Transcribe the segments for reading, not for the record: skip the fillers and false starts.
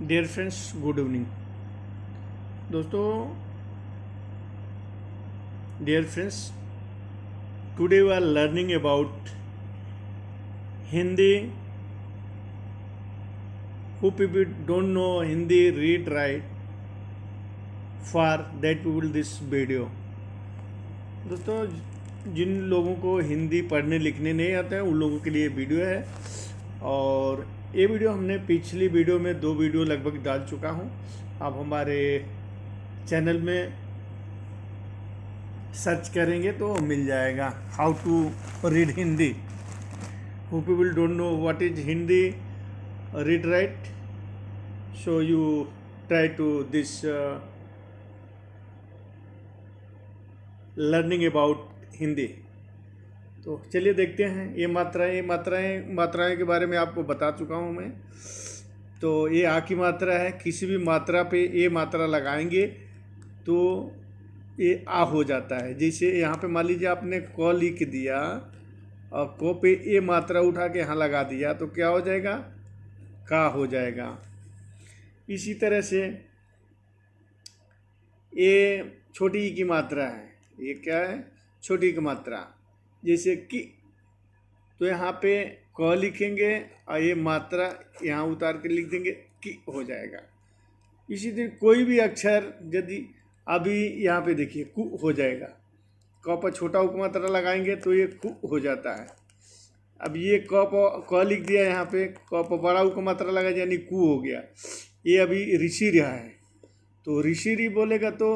Dear friends, good evening. दोस्तों, dear friends, today we are learning about Hindi. Who people don't know Hindi read write, for that we will this video. दोस्तों, जिन लोगों को हिंदी पढ़ने लिखने नहीं आता है उन लोगों के लिए वीडियो है। और ये वीडियो हमने पिछली वीडियो में 2 वीडियो लगभग डाल चुका हूँ। आप हमारे चैनल में सर्च करेंगे तो मिल जाएगा, how to read Hindi. Who people don't know what is Hindi read write, so you try to this learning about Hindi. तो चलिए देखते हैं. ये मात्राएं के बारे में आपको बता चुका हूँ मैं. तो ये आ की मात्रा है. किसी भी मात्रा पे ये मात्रा लगाएंगे तो ये आ हो जाता है. जैसे यहाँ पे मान लीजिए आपने क लिख दिया और क पे ये मात्रा उठा के यहाँ लगा दिया तो क्या हो जाएगा, का हो जाएगा. इसी तरह से ये छोटी ई की मात्रा है. ये क्या है, छोटी की मात्रा. जैसे कि तो यहाँ पे क लिखेंगे और ये मात्रा यहाँ उतार के लिख देंगे, कि हो जाएगा. इसी तरह कोई भी अक्षर यदि अभी यहाँ पे देखिए कु हो जाएगा. क पर छोटा उप मात्रा लगाएंगे तो ये कु हो जाता है. अब ये क लिख दिया, यहाँ पे क पर बड़ा उ का मात्रा लगा यानी कु हो गया. ये अभी ऋषि रहा है तो ऋषि बोलेगा तो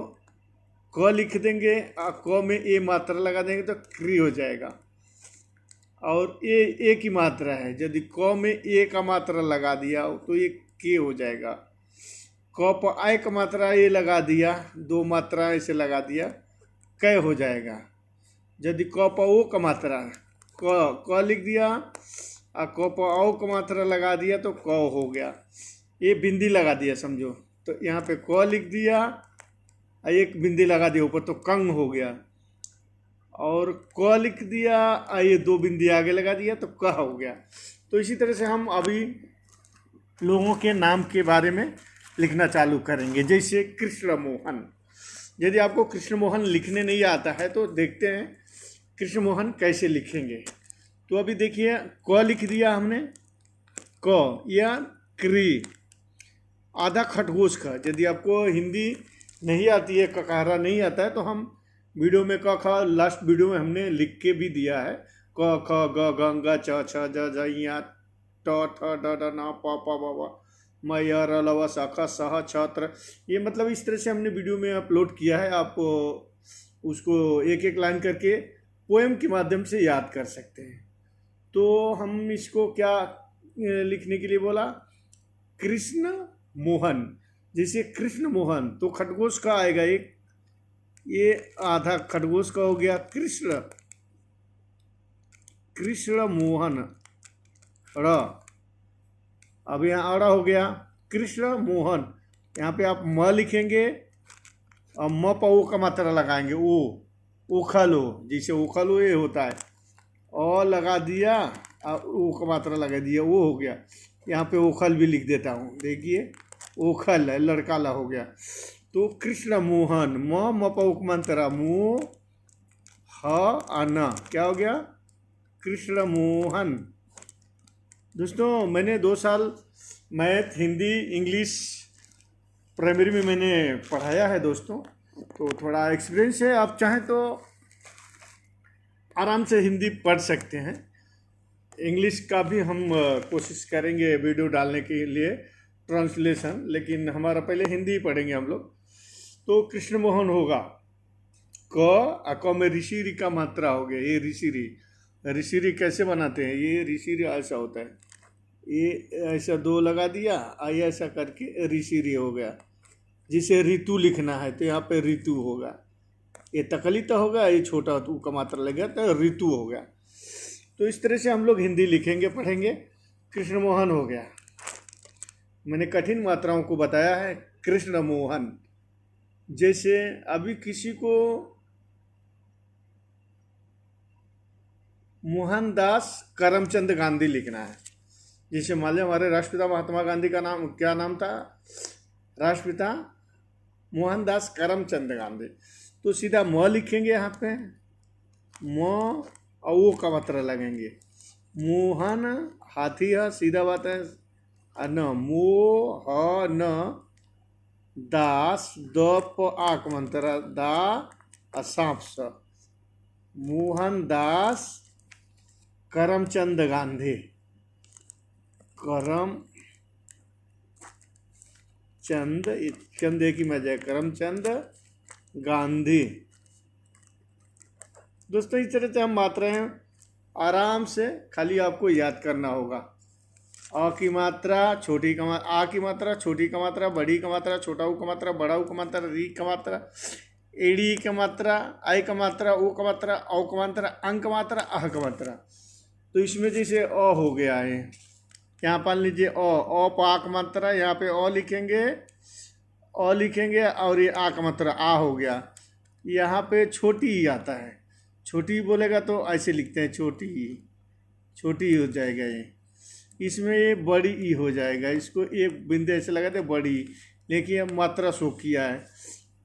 क लिख देंगे और क में ए मात्रा लगा देंगे तो क्री हो जाएगा. और ए की मात्रा है, यदि क में ए का मात्रा लगा दिया तो ये के हो जाएगा. क पर आय का मात्रा ए लगा दिया, 2 मात्रा ऐसे लगा दिया, कै हो जाएगा. यदि क पर ओ का मात्रा क लिख दिया और क पर औ का मात्रा लगा दिया तो क हो गया. ये बिंदी लगा दिया समझो, तो यहाँ पे क लिख दिया और एक बिंदी लगा दिया ऊपर तो कंग हो गया. और क लिख दिया और ये 2 बिंदी आगे लगा दिया तो क हो गया. तो इसी तरह से हम अभी लोगों के नाम के बारे में लिखना चालू करेंगे. जैसे कृष्ण मोहन. यदि आपको कृष्ण मोहन लिखने नहीं आता है तो देखते हैं कृष्ण मोहन कैसे लिखेंगे. तो अभी देखिए क लिख दिया हमने, क या क्री, आधा खरगोश का. यदि आपको हिंदी नहीं आती है, ककारा नहीं आता है तो हम वीडियो में क ख लास्ट वीडियो में हमने लिख के भी दिया है. क ख ग घ ङ छ छ ज झ ञ ट ठ ड ढ न प प ब भ म य र ल व स ख स ह छ त्र. ये मतलब इस तरह से हमने वीडियो में अपलोड किया है. आप उसको एक एक लाइन करके पोएम के माध्यम से याद कर सकते हैं. तो हम इसको क्या लिखने के लिए बोला, कृष्ण मोहन. जैसे कृष्ण मोहन तो खरगोश का आएगा एक, ये आधा खरगोश का हो गया कृष्ण. कृष्ण मोहन र. अब यहाँ अड़ा हो गया कृष्ण मोहन. यहाँ पे आप म लिखेंगे और म पर ओ का मात्रा लगाएंगे, ओ ओखलो. जैसे ओखलो ये होता है, और लगा दिया और ओ का मात्रा लगा दिया, वो हो गया. यहाँ पे ओखल भी लिख देता हूँ, देखिए ओखल है, लड़का ला हो गया. तो कृष्ण मोहन, म पर ओ का मात्रा मो ह आना, क्या हो गया, कृष्ण मोहन. दोस्तों, मैंने 2 साल मैथ, हिंदी, इंग्लिश प्राइमरी में मैंने पढ़ाया है दोस्तों, तो थोड़ा एक्सपीरियंस है. आप चाहें तो आराम से हिंदी पढ़ सकते हैं. इंग्लिश का भी हम कोशिश करेंगे वीडियो डालने के लिए ट्रांसलेशन, लेकिन हमारा पहले हिंदी ही पढ़ेंगे हम लोग. तो कृष्ण मोहन होगा क में ऋषि का मात्रा हो गया. ये ऋषि कैसे बनाते हैं, ये ऋषि ऐसा होता है, ये ऐसा 2 लगा दिया और ऐसा करके ऋषि हो गया. जिसे ऋतु लिखना है तो यहाँ पे ऋतु होगा. ये तकलीत होगा, ये छोटा तू का मात्रा लग गया तो ऋतु हो गया. तो इस तरह से हम लोग हिंदी लिखेंगे, पढ़ेंगे. कृष्ण मोहन हो गया. मैंने कठिन मात्राओं को बताया है. कृष्ण मोहन. जैसे अभी किसी को मोहनदास करमचंद गांधी लिखना है जैसे मान लिया हमारे राष्ट्रपिता महात्मा गांधी का नाम क्या नाम था, राष्ट्रपिता मोहनदास करमचंद गांधी। तो सीधा म लिखेंगे यहाँ पे, म और वो का मात्रा लगेंगे। मोहन हाथी है, सीधा बात है। न मोह न दास द प आक मंत्र दा असाप स मोहनदास करमचंद गांधी, करम चंद चंद एक ही मजा है, करमचंद गांधी। दोस्तों इस तरह से हम मात्राएं आराम से खाली आपको याद करना होगा। अ की मात्रा छोटी का मात्रा, आ की मात्रा छोटी का मात्रा, बड़ी का मात्रा, छोटा ऊ का मात्रा, बड़ा ऊ का मात्रा, री का मात्रा, एड़ी का मात्रा, आई का मात्रा, ओ का मात्रा, औ का मात्रा, अंक का मात्रा, अह का मात्रा। तो इसमें जैसे अ हो गया है, यहाँ मान लीजिए अ पाक मात्रा, यहाँ पे अ लिखेंगे और ये आ का मात्रा आ हो गया। यहाँ पे छोटी ही आता है, छोटी बोलेगा तो ऐसे लिखते हैं, छोटी हो जाएगा ये। इसमें ये बड़ी ई हो जाएगा, इसको एक बिंदु ऐसे लगाते बड़ी, लेकिन ये मात्रा शो किया है।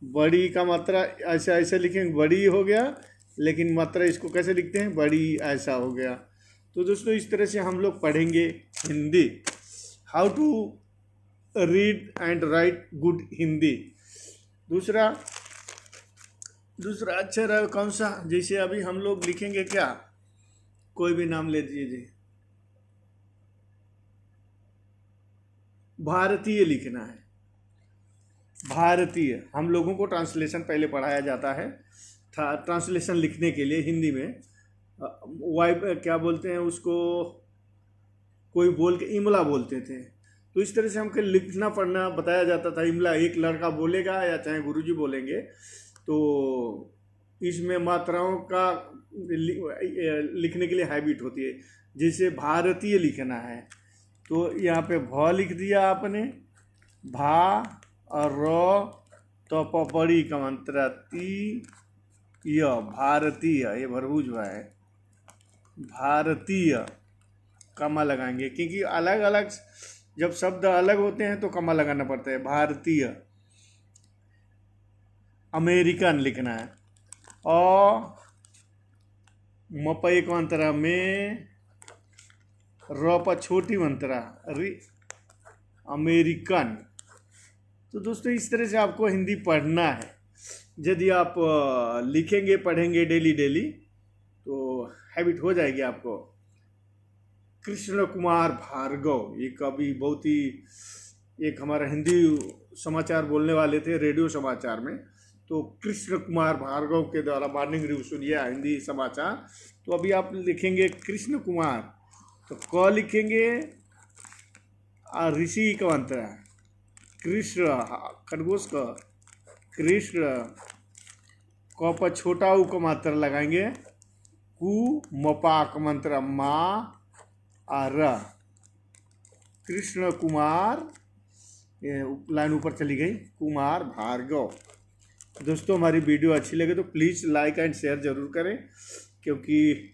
बड़ी का मात्रा ऐसा ऐसे लिखेंगे, बड़ी हो गया, लेकिन मात्रा इसको कैसे लिखते हैं, बड़ी, ऐसा हो गया। तो दोस्तों इस तरह से हम लोग पढ़ेंगे Hindi, how to read and write good Hindi. दूसरा अक्षर कौन सा, जैसे अभी हम लोग लिखेंगे क्या, कोई भी नाम ले दीजिए, भारतीय लिखना है। भारतीय, हम लोगों को ट्रांसलेशन पहले पढ़ाया जाता है, ट्रांसलेशन लिखने के लिए हिंदी में वाई क्या बोलते हैं उसको, कोई बोल के इमला बोलते थे। तो इस तरह से हमको लिखना पढ़ना बताया जाता था। इमला एक लड़का बोलेगा या चाहे गुरुजी बोलेंगे, तो इसमें मात्राओं का लिखने के लिए हैबिट होती है। जैसे भारतीय लिखना है तो यहाँ पे भ लिख दिया आपने, भा और र, तो पपड़ी का मंत्र ती, य भारतीय, ये भरभुज है, भारतीय कमा लगाएंगे, क्योंकि अलग अलग जब शब्द अलग होते हैं तो कमा लगाना पड़ता है। भारतीय। अमेरिकन लिखना है, मपई का मंत्रा में, र पर छोटी मंत्रा री, अमेरिकन। तो दोस्तों इस तरह से आपको हिंदी पढ़ना है। यदि आप लिखेंगे पढ़ेंगे डेली तो हैबिट हो जाएगी आपको। कृष्ण कुमार भार्गव, ये कभी बहुत ही, एक हमारा हिंदी समाचार बोलने वाले थे रेडियो समाचार में, तो कृष्ण कुमार भार्गव के द्वारा मॉर्निंग रिव्यू सुनिए हिंदी समाचार। तो अभी आप लिखेंगे कृष्ण कुमार, तो क लिखेंगे ऋषि का मंत्र है, कृष्ण खरगोश का कृष्ण, क पर छोटा ऊ का मात्रा लगाएंगे, कु मपा का मंत्र मा और कृष्ण कुमार, ये लाइन ऊपर चली गई, कुमार भार्गव। दोस्तों हमारी वीडियो अच्छी लगे तो प्लीज़ लाइक एंड शेयर ज़रूर करें, क्योंकि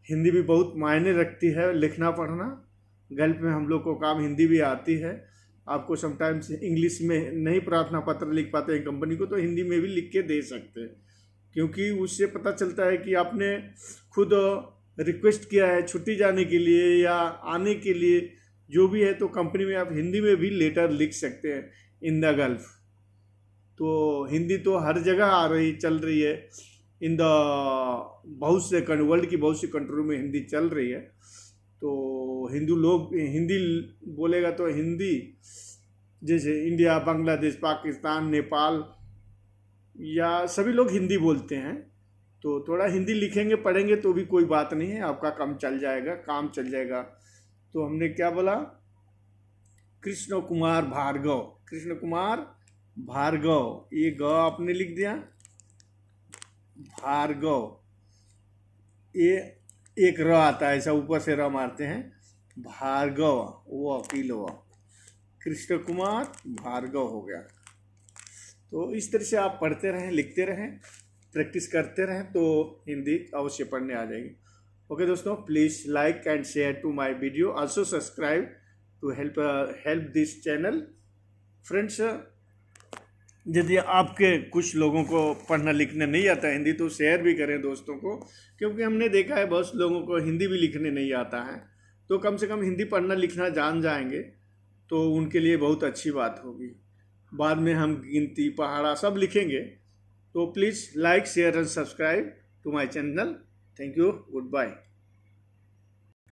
हिंदी भी बहुत मायने रखती है, लिखना पढ़ना। गल्फ में हम लोग को काम हिंदी भी आती है। आपको समटाइम्स इंग्लिश में नहीं प्रार्थना पत्र लिख पाते हैं कंपनी को, तो हिंदी में भी लिख के दे सकते हैं, क्योंकि उससे पता चलता है कि आपने खुद रिक्वेस्ट किया है छुट्टी जाने के लिए या आने के लिए, जो भी है, तो कंपनी में आप हिंदी में भी लेटर लिख सकते हैं इन द गल्फ। तो हिंदी तो हर जगह आ रही चल रही है, इन द बहुत से वर्ल्ड की बहुत सी कंट्री में हिंदी चल रही है। तो हिंदू लोग हिंदी बोलेगा तो हिंदी, जैसे इंडिया, बांग्लादेश, पाकिस्तान, नेपाल, या सभी लोग हिंदी बोलते हैं। तो थोड़ा हिंदी लिखेंगे पढ़ेंगे तो भी कोई बात नहीं है, आपका काम चल जाएगा। तो हमने क्या बोला, कृष्ण कुमार भार्गव, कृष्ण कुमार भार्गव, ये ग आपने लिख दिया, भार्गव, ये एक र आता है, ऐसा ऊपर से र मारते हैं, भार्गव, वो किलो, कृष्ण कुमार भार्गव हो गया। तो इस तरह से आप पढ़ते रहें, लिखते रहें, प्रैक्टिस करते रहें, तो हिंदी अवश्य पढ़ने आ जाएगी। ओके दोस्तों, please like and share to my video, also subscribe to help this channel. Friends, यदि आपके कुछ लोगों को पढ़ना लिखना नहीं आता हिंदी तो शेयर भी करें दोस्तों को, क्योंकि हमने देखा है बहुत लोगों को हिंदी भी लिखने नहीं आता है, तो कम से कम हिंदी पढ़ना लिखना जान जाएंगे तो उनके लिए बहुत अच्छी बात होगी। बाद में हम गिनती पहाड़ा सब लिखेंगे। तो please like share and subscribe to my channel. Thank you, good bye.